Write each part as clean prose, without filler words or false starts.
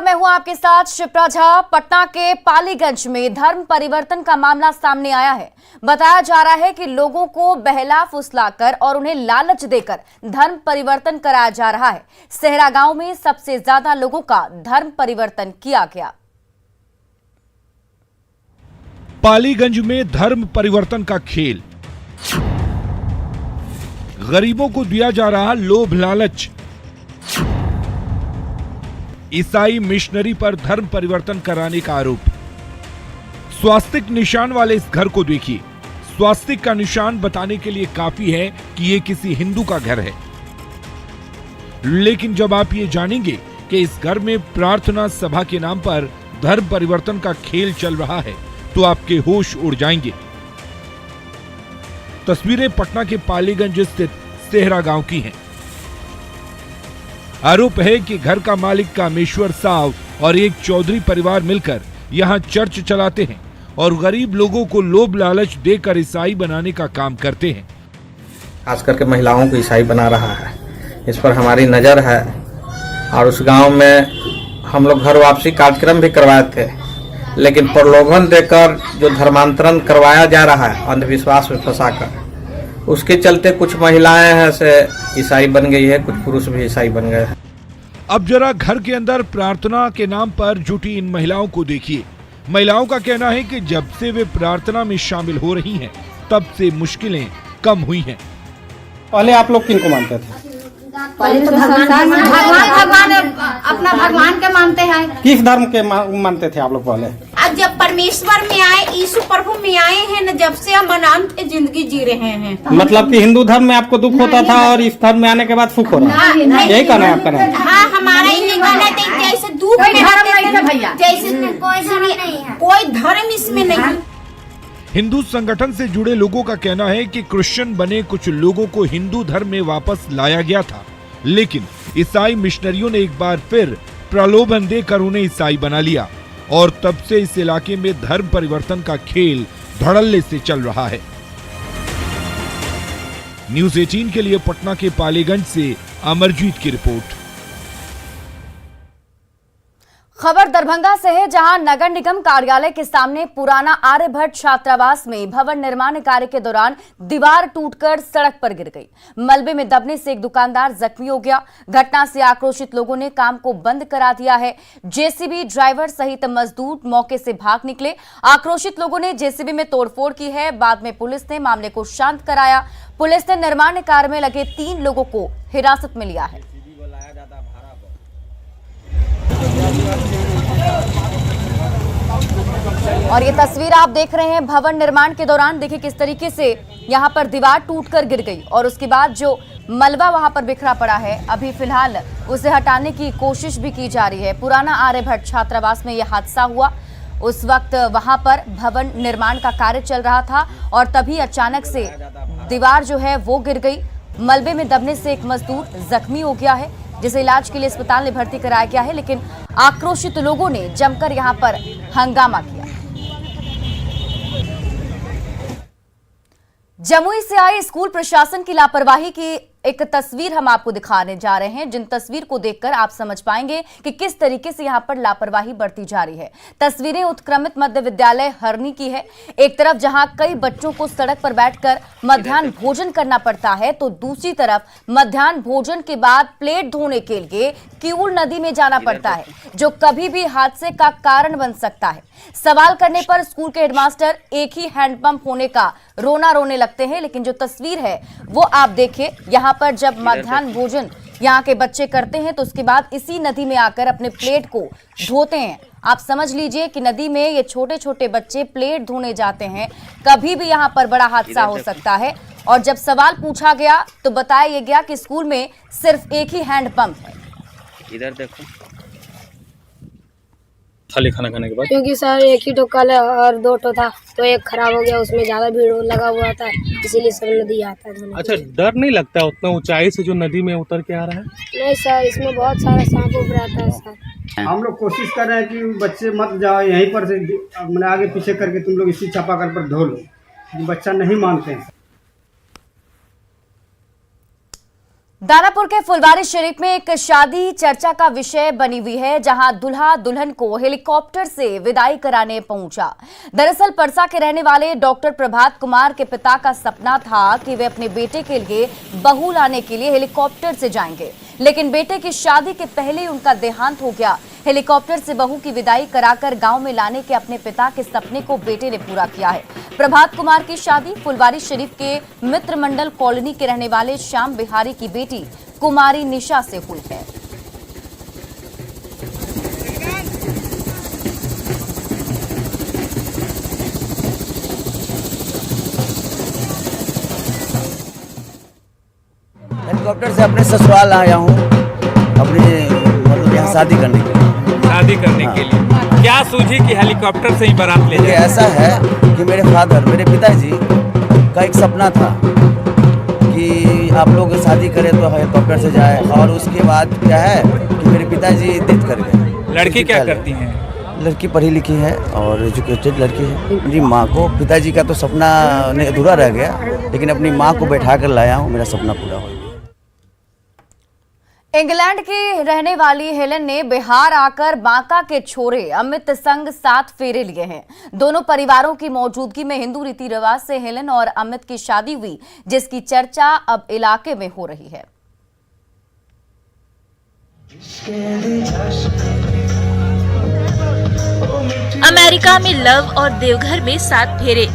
मैं हूं आपके साथ शिप्रा झा। पटना के पालीगंज में धर्म परिवर्तन का मामला सामने आया है। बताया जा रहा है कि लोगों को बहला फुसलाकर और उन्हें लालच देकर धर्म परिवर्तन कराया जा रहा है। सेहरा गांव में सबसे ज्यादा लोगों का धर्म परिवर्तन किया गया। पालीगंज में धर्म परिवर्तन का खेल, गरीबों को दिया जा रहा लोभ लालच। ईसाई मिशनरी पर धर्म परिवर्तन कराने का आरोप। स्वास्तिक निशान वाले इस घर को देखिए। स्वास्तिक का निशान बताने के लिए काफी है कि ये किसी हिंदू का घर है, लेकिन जब आप ये जानेंगे कि इस घर में प्रार्थना सभा के नाम पर धर्म परिवर्तन का खेल चल रहा है तो आपके होश उड़ जाएंगे। तस्वीरें पटना के पालीगंज स्थित सेहरा गांव की हैं। आरोप है कि घर का मालिक कामेश्वर साव और एक चौधरी परिवार मिलकर यहां चर्च चलाते हैं और गरीब लोगों को लोभ लालच देकर ईसाई बनाने का काम करते हैं। खास करके महिलाओं को ईसाई बना रहा है, इस पर हमारी नजर है। और उस गांव में हम लोग घर वापसी कार्यक्रम भी करवाए थे, लेकिन प्रलोभन देकर जो धर्मांतरण करवाया जा रहा है अंधविश्वास में फंसाकर, उसके चलते कुछ महिलाएं हैं से ईसाई बन गई है, कुछ पुरुष भी ईसाई बन गए हैं। अब जरा घर के अंदर प्रार्थना के नाम पर जुटी इन महिलाओं को देखिए। महिलाओं का कहना है कि जब से वे प्रार्थना में शामिल हो रही हैं, तब से मुश्किलें कम हुई हैं। पहले आप लोग किनको मानते थे? पहले तो भगवान अपना भगवान के मानते हैं। किस धर्म के मानते थे आप लोग पहले? आज जब परमेश्वर में आए, यीशु प्रभु में आए हैं न, जब से हम अनंत जिंदगी जी रहे हैं। मतलब कि हिंदू धर्म में आपको दुख होता था और इस धर्म में आने के बाद सुख हो रहा है, यही कहना है आपका? हाँ, हमारा ये कहना है, जैसे दुख में भैया, जैसे कोई धर्म इसमें नहीं। हिंदू संगठन से जुड़े लोगों का कहना है कि क्रिश्चियन बने कुछ लोगों को हिंदू धर्म में वापस लाया गया था, लेकिन ईसाई मिशनरियों ने एक बार फिर प्रलोभन देकर उन्हें ईसाई बना लिया और तब से इस इलाके में धर्म परिवर्तन का खेल धड़ल्ले से चल रहा है। न्यूज़ 18 के लिए पटना के पालीगंज से अमरजीत की रिपोर्ट। खबर दरभंगा से है, जहां नगर निगम कार्यालय के सामने पुराना आर्यभट्ट छात्रावास में भवन निर्माण कार्य के दौरान दीवार टूटकर सड़क पर गिर गई। मलबे में दबने से एक दुकानदार जख्मी हो गया। घटना से आक्रोशित लोगों ने काम को बंद करा दिया है। जेसीबी ड्राइवर सहित मजदूर मौके से भाग निकले। आक्रोशित लोगों ने जेसीबी में तोड़फोड़ की है। बाद में पुलिस ने मामले को शांत कराया। पुलिस ने निर्माण कार्य में लगे 3 लोगों को हिरासत में लिया है। और ये तस्वीर आप देख रहे हैं भवन निर्माण के दौरान। देखिए किस तरीके से यहाँ पर दीवार टूटकर गिर गई और उसके बाद जो मलबा वहां पर बिखरा पड़ा है, अभी फिलहाल उसे हटाने की कोशिश भी की जा रही है। पुराना आर्यभट्ट छात्रावास में यह हादसा हुआ। उस वक्त वहां पर भवन निर्माण का कार्य चल रहा था और तभी अचानक से दीवार जो है वो गिर गई। मलबे में दबने से एक मजदूर जख्मी हो गया है, जिसे इलाज के लिए अस्पताल में भर्ती कराया गया है, लेकिन आक्रोशित लोगों ने जमकर यहां पर हंगामा किया। जमुई से आई स्कूल प्रशासन की लापरवाही की एक तस्वीर हम आपको दिखाने जा रहे हैं, जिन तस्वीर को देखकर आप समझ पाएंगे कि किस तरीके से यहां पर लापरवाही बरती जा रही है। तस्वीरें उत्क्रमित मध्य विद्यालय हरनी की है। एक तरफ जहां कई बच्चों को सड़क पर बैठकर मध्याह्न भोजन करना पड़ता है, तो दूसरी तरफ मध्याह्न भोजन के बाद प्लेट धोने के लिए किऊल नदी में जाना पड़ता है, जो कभी भी हादसे का कारण बन सकता है। सवाल करने पर स्कूल के हेडमास्टर एक ही हैंडपंप होने का रोना रोने लगते हैं, लेकिन जो तस्वीर है वो आप देखिए। यहाँ पर जब मध्याह्न भोजन यहाँ के बच्चे करते हैं तो उसके बाद इसी नदी में आकर अपने प्लेट को धोते हैं। आप समझ लीजिए कि नदी में ये छोटे छोटे बच्चे प्लेट धोने जाते हैं। कभी भी यहाँ पर बड़ा हादसा हो सकता है। और जब सवाल पूछा गया तो बताया गया कि स्कूल में सिर्फ एक ही हैंडपंप है। इधर देखो, खाली खाना खाने के बाद, क्योंकि सर एक ही कल और 2 था, तो एक खराब हो गया, उसमें ज्यादा भीड़ लगा हुआ था, इसीलिए सब नदी आता है। अच्छा, डर नहीं लगता उतना ऊंचाई से जो नदी में उतर के आ रहा है? नहीं सर, इसमें बहुत सारा सांप उब रहता है सर। हम लोग कोशिश कर रहे हैं कि बच्चे मत जाओ, यहीं पर से मैंने आगे पीछे करके तुम लोग इसी चापाकल पर धो लो। बच्चा नहीं मानते हैं। दानापुर के फुलवारी शरीफ में एक शादी चर्चा का विषय बनी हुई है, जहां दूल्हा दुल्हन को हेलीकॉप्टर से विदाई कराने पहुंचा। दरअसल परसा के रहने वाले डॉक्टर प्रभात कुमार के पिता का सपना था कि वे अपने बेटे के लिए बहू लाने के लिए हेलीकॉप्टर से जाएंगे, लेकिन बेटे की शादी के पहले ही उनका देहांत हो गया। हेलीकॉप्टर से बहू की विदाई कराकर गांव में लाने के अपने पिता के सपने को बेटे ने पूरा किया है। प्रभात कुमार की शादी फुलवारी शरीफ के मित्र मंडल कॉलोनी के रहने वाले श्याम बिहारी की बेटी कुमारी निशा से हुई है। हेलीकॉप्टर से अपने ससुराल आया हूँ, अपने मतलब यहाँ शादी करने के लिए। क्या सूझी कि हेलीकॉप्टर से ही बारात ले जाए? ऐसा है कि मेरे पिताजी का एक सपना था कि आप लोग शादी करें तो हेलीकॉप्टर से जाए, और उसके बाद क्या है कि मेरे पिताजी डेथ कर गए। लड़की क्या करती हैं? लड़की पढ़ी लिखी है और एजुकेटेड लड़की है। मेरी माँ को, पिताजी का तो सपना अधूरा रह गया, लेकिन अपनी माँ को बैठा कर लाया हूँ, मेरा सपना पूरा हो। इंग्लैंड की रहने वाली हेलन ने बिहार आकर बांका के छोरे अमित संग 7 फेरे लिए हैं। दोनों परिवारों की मौजूदगी में हिंदू रीति रिवाज से हेलन और अमित की शादी हुई, जिसकी चर्चा अब इलाके में हो रही है। अमेरिका में लव और देवघर में 7 फेरे।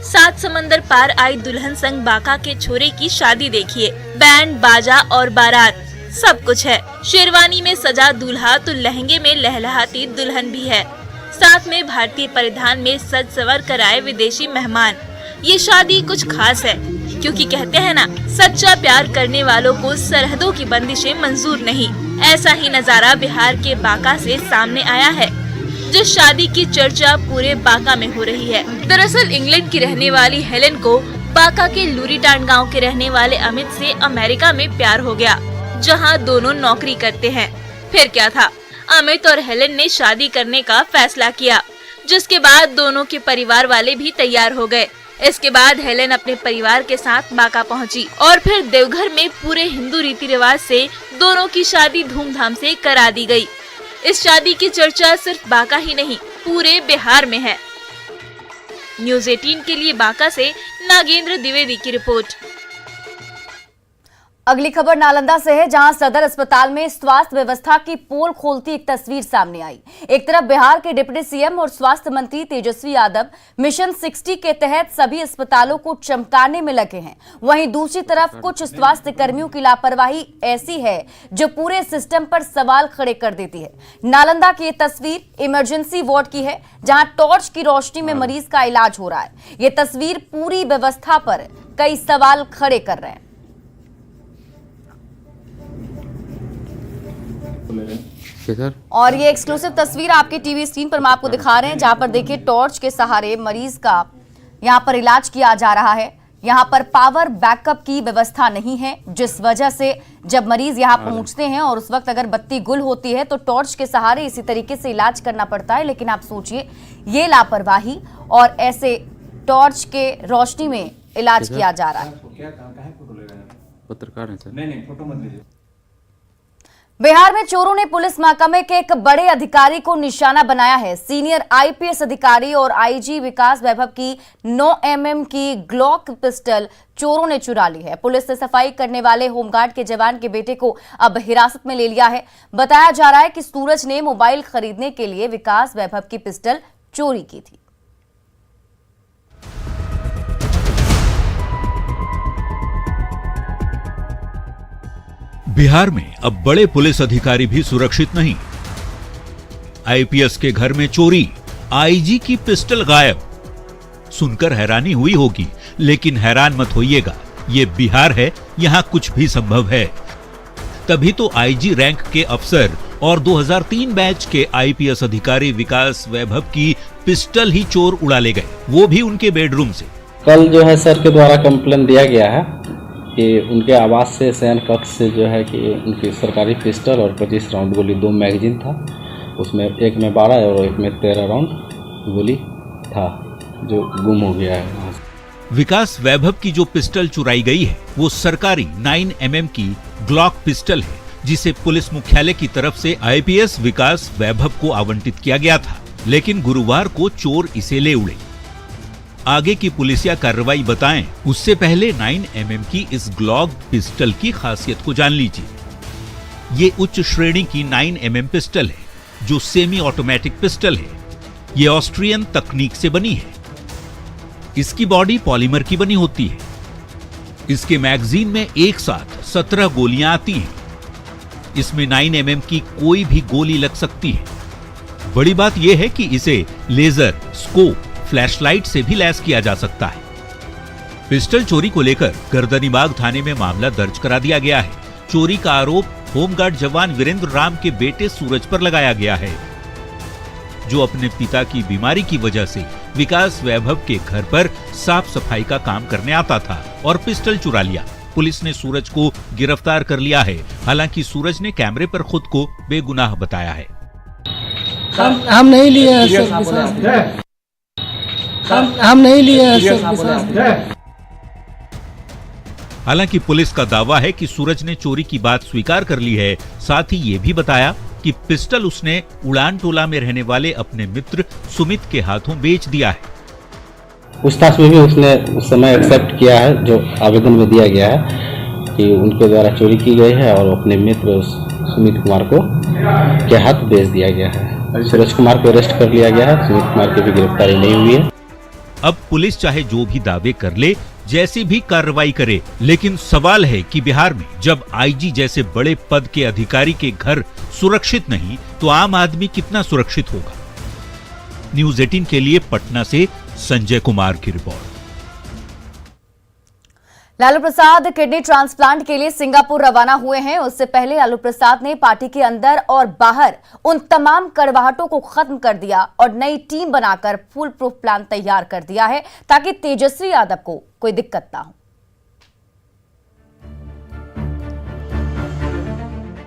7 समंदर पार आई दुल्हन संग बांका के छोरे की शादी देखिए। बैंड बाजा और बारात सब कुछ है। शेरवानी में सजा दूल्हा तो लहंगे में लहलहाती दुल्हन भी है। साथ में भारतीय परिधान में सज सवर कर आए विदेशी मेहमान। ये शादी कुछ खास है, क्योंकि कहते हैं ना, सच्चा प्यार करने वालों को सरहदों की बंदिशें मंजूर नहीं। ऐसा ही नजारा बिहार के बांका से सामने आया है, जिस शादी की चर्चा पूरे बांका में हो रही है। दरअसल इंग्लैंड की रहने वाली हेलन को बांका के लूरीटांड गांव के रहने वाले अमित से अमेरिका में प्यार हो गया, जहां दोनों नौकरी करते हैं। फिर क्या था, अमित और हेलन ने शादी करने का फैसला किया, जिसके बाद दोनों के परिवार वाले भी तैयार हो गए। इसके बाद हेलन अपने परिवार के साथ बांका पहुंची और फिर देवघर में पूरे हिंदू रीति रिवाज से दोनों की शादी धूमधाम से करा दी गई। इस शादी की चर्चा सिर्फ बांका ही नहीं, पूरे बिहार में है। न्यूज़ 18 के लिए बांका से नागेंद्र द्विवेदी की रिपोर्ट। अगली खबर नालंदा से है, जहां सदर अस्पताल में स्वास्थ्य व्यवस्था की पोल खोलती एक तस्वीर सामने आई। एक तरफ बिहार के डिप्टी सीएम और स्वास्थ्य मंत्री तेजस्वी यादव मिशन 60 के तहत सभी अस्पतालों को चमकाने में लगे हैं, वहीं दूसरी तरफ कुछ स्वास्थ्य कर्मियों की लापरवाही ऐसी है जो पूरे सिस्टम पर सवाल खड़े कर देती है। नालंदा की ये तस्वीर इमरजेंसी वार्ड की है, जहां टॉर्च की रोशनी में मरीज का इलाज हो रहा है। ये तस्वीर पूरी व्यवस्था पर कई सवाल खड़े कर रहे हैं। और ये एक्सक्लूसिव तस्वीर आपके टीवी स्क्रीन पर हम आपको दिखा रहे हैं, जहां पर देखिए टॉर्च के सहारे मरीज का यहां पर इलाज किया जा रहा है। यहां पर पावर बैकअप की व्यवस्था नहीं है, जिस वजह से जब मरीज यहां पहुंचते हैं और उस वक्त अगर बत्ती गुल होती है तो टॉर्च के सहारे इसी तरीके से इलाज करना पड़ता है। लेकिन आप सोचिए, ये लापरवाही और ऐसे टॉर्च के रोशनी में इलाज किया जा रहा है। पत्रकार हैं सर। नहीं, फोटो मत लीजिए। बिहार में चोरों ने पुलिस महकमे के एक बड़े अधिकारी को निशाना बनाया है। सीनियर आईपीएस अधिकारी और आईजी विकास वैभव की 9 mm की ग्लॉक पिस्टल चोरों ने चुरा ली है। पुलिस ने सफाई करने वाले होमगार्ड के जवान के बेटे को अब हिरासत में ले लिया है। बताया जा रहा है कि सूरज ने मोबाइल खरीदने के लिए विकास वैभव की पिस्टल चोरी की थी। बिहार में अब बड़े पुलिस अधिकारी भी सुरक्षित नहीं। आईपीएस के घर में चोरी, आईजी की पिस्टल गायब। सुनकर हैरानी हुई होगी, लेकिन हैरान मत होइएगा, ये बिहार है, यहां कुछ भी संभव है। तभी तो आईजी रैंक के अफसर और 2003 बैच के आईपीएस अधिकारी विकास वैभव की पिस्टल ही चोर उड़ा ले गए, वो भी उनके बेडरूम से। कल जो है सर के द्वारा कंप्लेन दिया गया है कि उनके आवास से शयन कक्ष से जो है कि उनकी सरकारी पिस्टल और 25 राउंड गोली, 2 मैगजीन था, उसमें एक में 12 और एक में 13 राउंड गोली था, जो गुम हो गया है। विकास वैभव की जो पिस्टल चुराई गई है वो सरकारी 9mm की ग्लॉक पिस्टल है, जिसे पुलिस मुख्यालय की तरफ से आईपीएस विकास वैभव को आवंटित किया गया था, लेकिन गुरुवार को चोर इसे ले उड़े। आगे की पुलिसिया कार्रवाई बताएं उससे पहले 9mm की इस ग्लॉक पिस्टल की खासियत को जान लीजिए। ये उच्च श्रेणी की 9mm पिस्टल है जो सेमी ऑटोमेटिक पिस्टल है। ये ऑस्ट्रियन तकनीक से बनी है। इसकी बॉडी पॉलीमर की बनी होती है। इसके मैगजीन में एक साथ 17 गोलियां आती हैं। इसमें 9mm की कोई भी गोली लग सकती है। बड़ी बात यह है कि इसे लेजर, स्कोप, फ्लैशलाइट से भी लैस किया जा सकता है। पिस्टल चोरी को लेकर गर्दनीबाग थाने में मामला दर्ज करा दिया गया है। चोरी का आरोप होमगार्ड जवान वीरेंद्र राम के बेटे सूरज पर लगाया गया है, जो अपने पिता की बीमारी की वजह से विकास वैभव के घर पर साफ सफाई का काम करने आता था और पिस्टल चुरा लिया। पुलिस ने सूरज को गिरफ्तार कर लिया है। हालांकि सूरज ने कैमरे पर खुद को बेगुनाह बताया है। हम नहीं लिए हैं सर, हम नहीं लिए हैं सर। हालांकि पुलिस का दावा है कि सूरज ने चोरी की बात स्वीकार कर ली है। साथ ही ये भी बताया कि पिस्टल उसने उड़ान टोला में रहने वाले अपने मित्र सुमित के हाथों बेच दिया है। पूछताछ में भी उसने उस समय एक्सेप्ट किया है, जो आवेदन में दिया गया है कि उनके द्वारा चोरी की गई है और अपने मित्र सुमित कुमार को के हाथ बेच दिया गया है। सूरज कुमार को अरेस्ट कर लिया गया है। सुमित कुमार की भी गिरफ्तारी नहीं हुई है। अब पुलिस चाहे जो भी दावे कर ले, जैसी भी कार्रवाई करे, लेकिन सवाल है कि बिहार में जब आईजी जैसे बड़े पद के अधिकारी के घर सुरक्षित नहीं, तो आम आदमी कितना सुरक्षित होगा। न्यूज़ 18 के लिए पटना से संजय कुमार की report. Lalu Prasad kidney transplant के लिए सिंगापुर रवाना हुए हैं। उससे पहले लालू प्रसाद ने पार्टी के अंदर और बाहर उन तमाम कड़वाहटों को खत्म कर दिया और नई टीम बनाकर फुल प्रूफ प्लान तैयार कर दिया है, ताकि तेजस्वी यादव को कोई दिक्कत ना हो।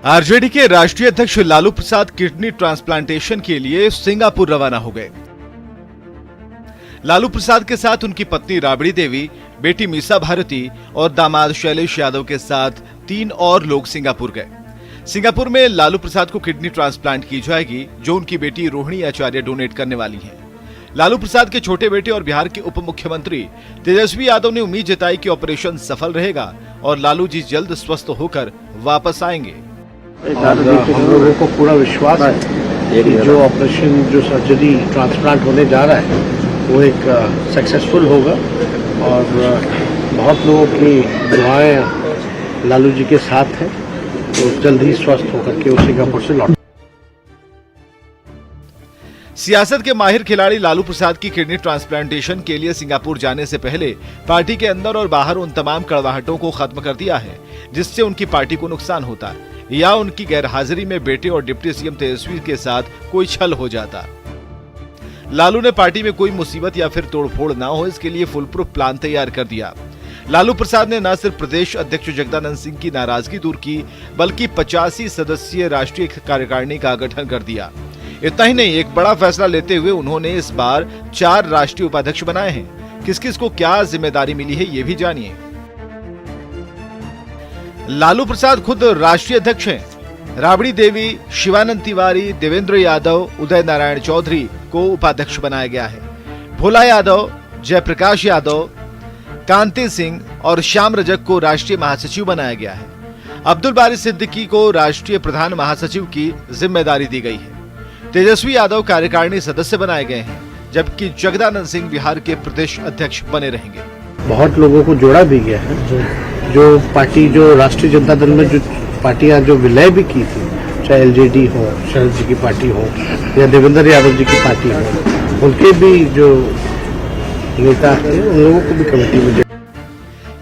आरजेडी के राष्ट्रीय अध्यक्ष लालू प्रसाद किडनी ट्रांसप्लांटेशन के लिए सिंगापुर रवाना हो गए। लालू प्रसाद के साथ उनकी पत्नी राबड़ी देवी, बेटी मीसा भारती और दामाद शैलेश यादव के साथ 3 और लोग सिंगापुर गए। सिंगापुर में लालू प्रसाद को किडनी ट्रांसप्लांट की जाएगी, जो उनकी बेटी रोहिणी आचार्य डोनेट करने वाली हैं। लालू प्रसाद के छोटे बेटे और बिहार के उप मुख्यमंत्री तेजस्वी यादव ने उम्मीद जताई कि ऑपरेशन सफल रहेगा और लालू जी जल्द स्वस्थ होकर वापस आएंगे। हम लोगों को पूरा विश्वास है कि जो ऑपरेशन, जो सर्जरी ट्रांसप्लांट होने जा रहा है वो एक सक्सेसफुल होगा और बहुत लोगों की दुआएं लालू जी के साथ हैं, तो जल्द ही स्वस्थ होकर के वो सिंगापुर से लौट। सियासत के माहिर खिलाड़ी लालू प्रसाद की किडनी ट्रांसप्लांटेशन के लिए सिंगापुर जाने से पहले पार्टी के अंदर और बाहर उन तमाम कड़वाहटों को खत्म कर दिया है जिससे उनकी पार्टी को नुकसान होता है या उनकी गैरहाजिरी में बेटे और डिप्टी सीएम तेजस्वी के साथ कोई छल हो जाता। लालू ने पार्टी में कोई मुसीबत या फिर तोड़फोड़ ना हो, इसके लिए फुल प्रूफ प्लान तैयार कर दिया। लालू प्रसाद ने न सिर्फ प्रदेश अध्यक्ष जगदानंद सिंह की नाराजगी दूर की, बल्कि 85 सदस्यीय राष्ट्रीय कार्यकारिणी का गठन कर दिया। इतना ही नहीं, एक बड़ा फैसला लेते हुए उन्होंने इस बार 4 राष्ट्रीय उपाध्यक्ष बनाए हैं। किस किस को क्या जिम्मेदारी मिली है, ये भी जानिए। लालू प्रसाद खुद राष्ट्रीय अध्यक्ष हैं। राबड़ी देवी, शिवानंद तिवारी, देवेंद्र यादव, उदय नारायण चौधरी को उपाध्यक्ष बनाया गया है। भोला यादव, जयप्रकाश यादव, कांति सिंह और श्याम रजक को राष्ट्रीय महासचिव बनाया गया है। अब्दुल बारी सिद्दीकी को राष्ट्रीय प्रधान महासचिव की जिम्मेदारी दी गई है। तेजस्वी यादव कार्यकारिणी सदस्य बनाए गए हैं, जबकि जगदानंद सिंह बिहार के प्रदेश अध्यक्ष बने रहेंगे। बहुत लोगों को जोड़ा भी गया है। जो पार्टी, जो राष्ट्रीय जनता दल में जो पार्टियां जो विलय भी की थी, चाहे एलजेडी हो, शरद जी की पार्टी हो या देवेंद्र यादव जी की पार्टी हो, उनके भी जो नेता हैं उन लोगों को भी कमेटी में।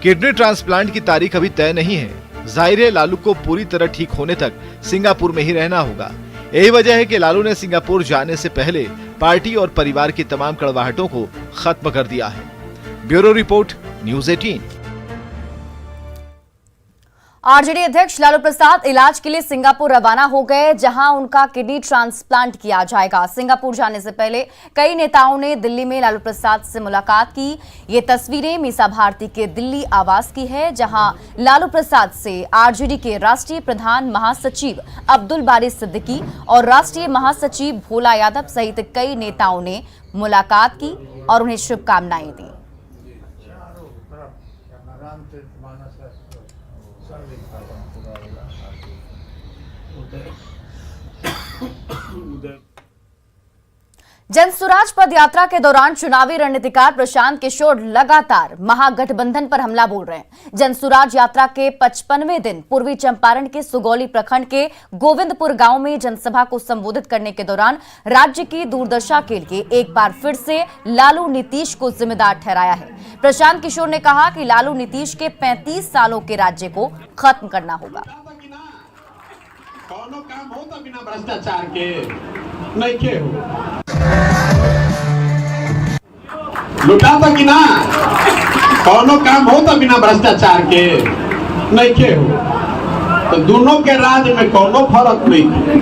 किडनी ट्रांसप्लांट की तारीख अभी तय नहीं है। जाहिर है लालू को पूरी तरह ठीक होने तक सिंगापुर में ही रहना होगा। यही वजह है कि लालू ने सिंगापुर जाने से पहले पार्टी और परिवार की तमाम कड़वाहटों को खत्म कर दिया है। Bureau report, news 18। आरजेडी अध्यक्ष लालू प्रसाद इलाज के लिए सिंगापुर रवाना हो गए, जहां उनका किडनी ट्रांसप्लांट किया जाएगा। सिंगापुर जाने से पहले कई नेताओं ने दिल्ली में लालू प्रसाद से मुलाकात की। ये तस्वीरें मीसा भारती के दिल्ली आवास की है, जहां लालू प्रसाद से आरजेडी के राष्ट्रीय प्रधान महासचिव अब्दुल बारी सिद्दीकी और राष्ट्रीय महासचिव भोला यादव सहित कई नेताओं ने मुलाकात की और उन्हें शुभकामनाएं दी। जनसुराज पद यात्रा के दौरान चुनावी रणनीतिकार प्रशांत किशोर लगातार महागठबंधन पर हमला बोल रहे हैं। जनसुराज यात्रा के 55वें दिन पूर्वी चंपारण के सुगौली प्रखंड के गोविंदपुर गांव में जनसभा को संबोधित करने के दौरान राज्य की दुर्दशा के लिए एक बार फिर से लालू नीतीश को जिम्मेदार ठहराया है। प्रशांत किशोर ने कहा कि लालू नीतीश के 35 सालों के राज्य को खत्म करना होगा। कौनो काम हो तो बिना भ्रष्टाचार के नहीं के हो, लुटा तो कि ना, कौनो काम हो तो बिना भ्रष्टाचार के नहीं के हो। तो दोनों के राज्य में कौनो फर्क नहीं है।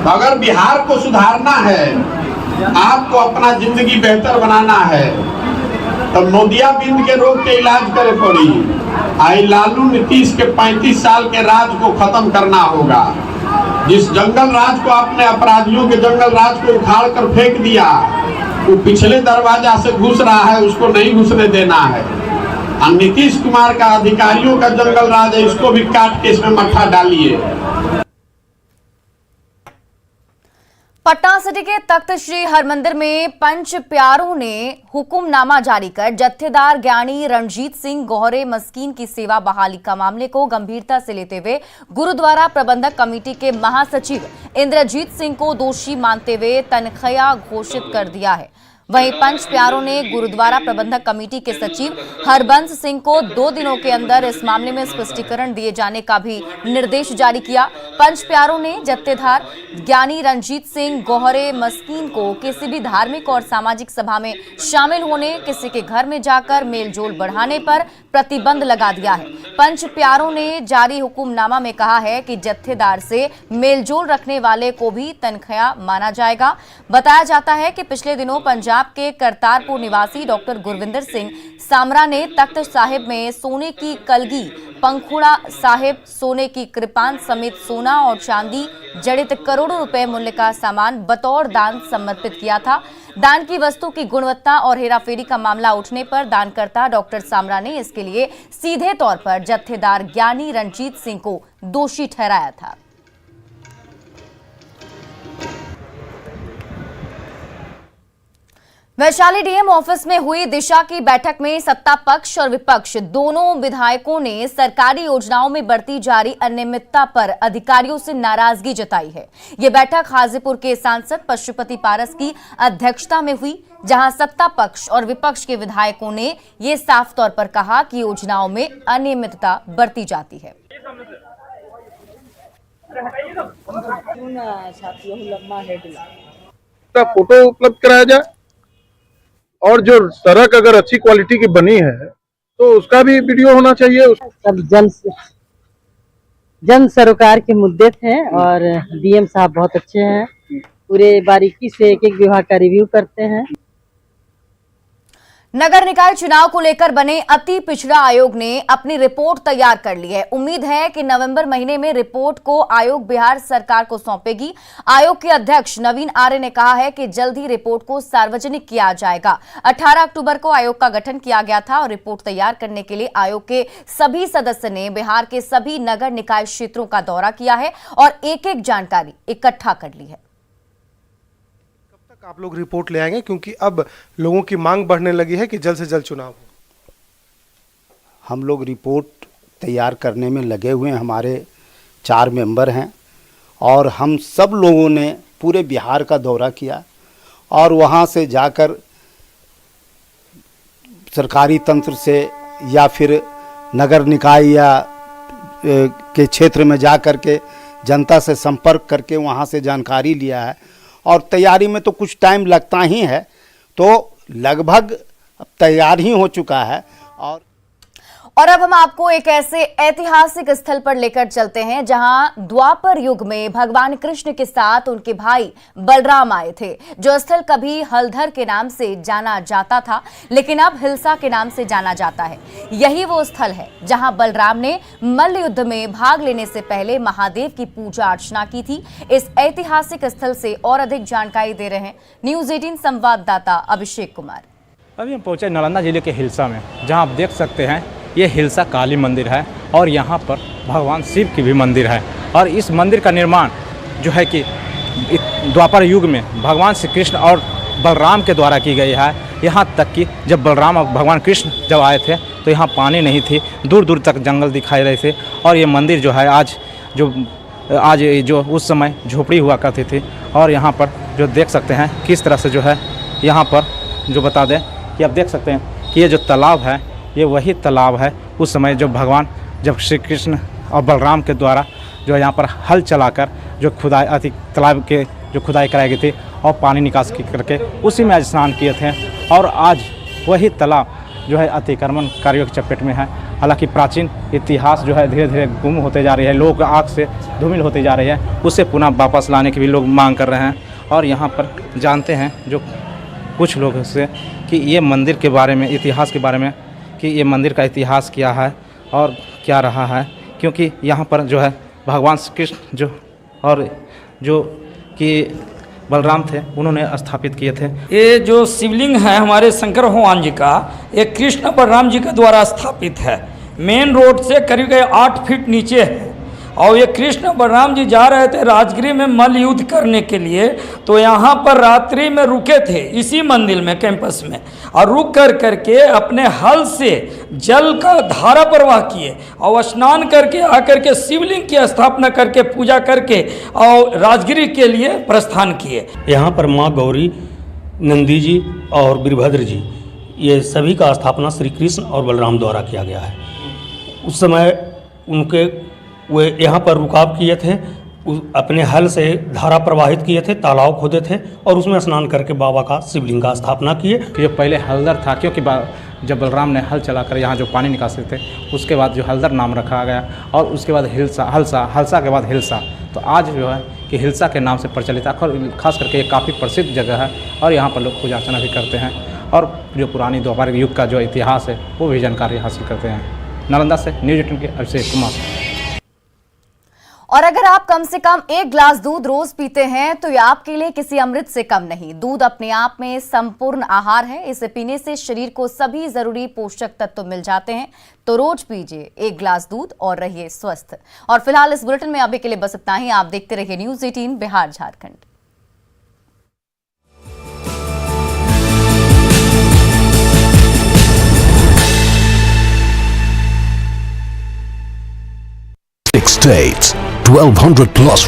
तो अगर बिहार को सुधारना है, आपको अपना जिंदगी बेहतर बनाना है, तो मोतियाबिंद के रोग के इलाज करे पड़ी। आई लालू नीतीश के 35 साल के राज को खत्म करना होगा। जिस जंगल राज को आपने अपराधियों के जंगल राज को उखाड़ कर फेंक दिया, वो पिछले दरवाजा से घुस रहा है, उसको नहीं घुसने देना है। और नीतीश कुमार का अधिकारियों का जंगल राज है, इसको भी काट के इसमें मट्ठा डालिए। पटना सिटी के तख्त श्री हरमंदिर में पंच प्यारों ने हुक्मनामा जारी कर जत्थेदार ज्ञानी रणजीत सिंह गोहरे मस्कीन की सेवा बहाली का मामले को गंभीरता से लेते हुए गुरुद्वारा प्रबंधक कमेटी के महासचिव इंद्रजीत सिंह को दोषी मानते हुए तनख्वाह घोषित कर दिया है। वहीं पंच प्यारों ने गुरुद्वारा प्रबंधक कमेटी के सचिव हरबंस सिंह को 2 दिनों के अंदर इस मामले में स्पष्टीकरण दिए जाने का भी निर्देश जारी किया। पंच प्यारों ने जत्थेदार ज्ञानी रणजीत सिंह गोहरे मस्कीन को किसी भी धार्मिक और सामाजिक सभा में शामिल होने, किसी के घर में जाकर मेलजोल बढ़ाने पर प्रतिबंध लगा दिया है। पंच प्यारों ने जारी हुक्मनामा में कहा है कि जत्थेदार से मेलजोल रखने वाले को भी तनख्वाह माना जाएगा। बताया जाता है कि पिछले दिनों पंजाब के करतारपुर निवासी डॉक्टर गुरविंदर सिंह सामरा ने तख्त साहिब में सोने की कलगी, पंखुड़ा साहिब, सोने की कृपान समेत सोना और चांदी जड़ित करोड़ों रुपए मूल्य का सामान बतौर दान समर्पित किया था। दान की वस्तु की गुणवत्ता और हेराफेरी का मामला उठने पर दानकर्ता डॉक्टर सामरा ने इसके लिए सीधे तौर पर जत्थेदार ज्ञानी रणजीत सिंह को दोषी ठहराया था। वैशाली डीएम ऑफिस में हुई दिशा की बैठक में सत्ता पक्ष और विपक्ष दोनों विधायकों ने सरकारी योजनाओं में बढ़ती जा रही अनियमितता पर अधिकारियों से नाराजगी जताई है। ये बैठक हाजीपुर के सांसद पशुपति पारस की अध्यक्षता में हुई, जहां सत्ता पक्ष और विपक्ष के विधायकों ने ये साफ तौर पर कहा कि योजनाओं में अनियमितता बढ़ती जाती है। फोटो उपलब्ध कराया जाए और जो सड़क अगर अच्छी क्वालिटी की बनी है तो उसका भी वीडियो होना चाहिए। सब जन सरोकार के मुद्दे थे और डीएम साहब बहुत अच्छे हैं, पूरे बारीकी से एक एक विभाग का रिव्यू करते हैं। नगर निकाय चुनाव को लेकर बने अति पिछड़ा आयोग ने अपनी रिपोर्ट तैयार कर ली है। उम्मीद है कि नवंबर महीने में रिपोर्ट को आयोग बिहार सरकार को सौंपेगी। आयोग के अध्यक्ष नवीन आर्य ने कहा है कि जल्द ही रिपोर्ट को सार्वजनिक किया जाएगा। 18 अक्टूबर को आयोग का गठन किया गया था और रिपोर्ट तैयार करने के लिए आयोग के सभी सदस्य ने बिहार के सभी नगर निकाय क्षेत्रों का दौरा किया है और एक एक जानकारी इकट्ठा कर ली है। आप लोग रिपोर्ट ले आएंगे, क्योंकि अब लोगों की मांग बढ़ने लगी है कि जल्द से जल्द चुनाव हो। हम लोग रिपोर्ट तैयार करने में लगे हुए हैं। हमारे 4 मेंबर हैं और हम सब लोगों ने पूरे बिहार का दौरा किया और वहां से जाकर सरकारी तंत्र से या फिर नगर निकाय या के क्षेत्र में जा कर के जनता से संपर्क करके वहां से जानकारी लिया है। और तैयारी में तो कुछ टाइम लगता ही है, तो लगभग तैयार ही हो चुका है। और और अब हम आपको एक ऐसे ऐतिहासिक स्थल पर लेकर चलते हैं जहां द्वापर युग में भगवान कृष्ण के साथ उनके भाई बलराम आए थे। जो स्थल कभी हलधर के नाम से जाना जाता था, लेकिन अब हिलसा के नाम से जाना जाता है। यही वो स्थल है जहां बलराम ने मल्ल युद्ध में भाग लेने से पहले महादेव की पूजा अर्चना की थी। इस ऐतिहासिक स्थल से और अधिक जानकारी दे रहे हैं न्यूज़ 18 संवाददाता अभिषेक कुमार। अभी हम पहुंचे नालंदा जिले के हिलसा में, जहां आप देख सकते हैं ये हिलसा काली मंदिर है और यहाँ पर भगवान शिव की भी मंदिर है। और इस मंदिर का निर्माण जो है कि द्वापर युग में भगवान श्री कृष्ण और बलराम के द्वारा की गई है। यहाँ तक कि जब बलराम और भगवान कृष्ण जब आए थे तो यहाँ पानी नहीं थी, दूर दूर तक जंगल दिखाई रहे थे। और ये मंदिर जो है आज जो उस समय झोपड़ी हुआ करती थी। और यहाँ पर जो देख सकते हैं किस तरह से जो है यहाँ पर जो बता दें कि आप देख सकते हैं कि ये जो तालाब है ये वही तालाब है उस समय जब श्री कृष्ण और बलराम के द्वारा जो यहाँ पर हल चलाकर जो खुदाई तालाब के जो खुदाई कराई गई थी और पानी निकास करके उसी में आज स्नान किए थे। और आज वही तालाब जो है अतिक्रमण कार्यों की चपेट में है। हालांकि प्राचीन इतिहास जो है धीरे धीरे गुम होते जा रही है, लोग आँख से धूमिल होती जा रही है, उसे पुनः वापस लाने की भी लोग मांग कर रहे हैं। और यहाँ पर जानते हैं जो कुछ लोग से कि ये मंदिर के बारे में, इतिहास के बारे में, कि ये मंदिर का इतिहास क्या है और क्या रहा है। क्योंकि यहाँ पर जो है भगवान श्री कृष्ण जो कि बलराम थे उन्होंने स्थापित किए थे। ये जो शिवलिंग है हमारे शंकर भगवान जी का, ये कृष्ण बलराम जी के द्वारा स्थापित है। मेन रोड से करीब 8 फीट नीचे है। और ये कृष्ण बलराम जी जा रहे थे राजगिरी में मल्ल युद्ध करने के लिए, तो यहाँ पर रात्रि में रुके थे इसी मंदिर में, कैंपस में। और रुक करके अपने हल से जल का धारा प्रवाह किए और स्नान करके आकर के शिवलिंग की स्थापना करके पूजा करके और राजगिरी के लिए प्रस्थान किए। यहाँ पर माँ गौरी, नंदी जी और वीरभद्र जी, ये सभी का स्थापना श्री कृष्ण और बलराम द्वारा किया गया है। उस समय वे यहाँ पर रुकाव किए थे, अपने हल से धारा प्रवाहित किए थे, तालाब खोदे थे और उसमें स्नान करके बाबा का शिवलिंग का स्थापना किए। कि जो पहले हलदर था, क्योंकि जब बलराम ने हल चलाकर यहाँ जो पानी निकालते थे उसके बाद जो हलदर नाम रखा गया और उसके बाद हलसा के बाद हिलसा। तो आज जो है कि हिलसा के नाम से प्रचलित है। खास करके ये काफ़ी प्रसिद्ध जगह है और यहाँ पर लोग पूजा अर्चना भी करते हैं और जो पुरानी द्वापर युग का जो इतिहास है वो भी जानकारी हासिल करते हैं। नालंदा से न्यूज़ 18 के अभिषेक कुमार। और अगर आप कम से कम 1 गिलास दूध रोज पीते हैं तो यह आपके लिए किसी अमृत से कम नहीं। दूध अपने आप में संपूर्ण आहार है। इसे पीने से शरीर को सभी जरूरी पोषक तत्व मिल जाते हैं। तो रोज पीजिए 1 गिलास दूध और रहिए स्वस्थ। और फिलहाल इस बुलेटिन में अभी के लिए बस इतना ही। आप देखते रहिए news 18 Bihar Jharkhand. States, 1200 plus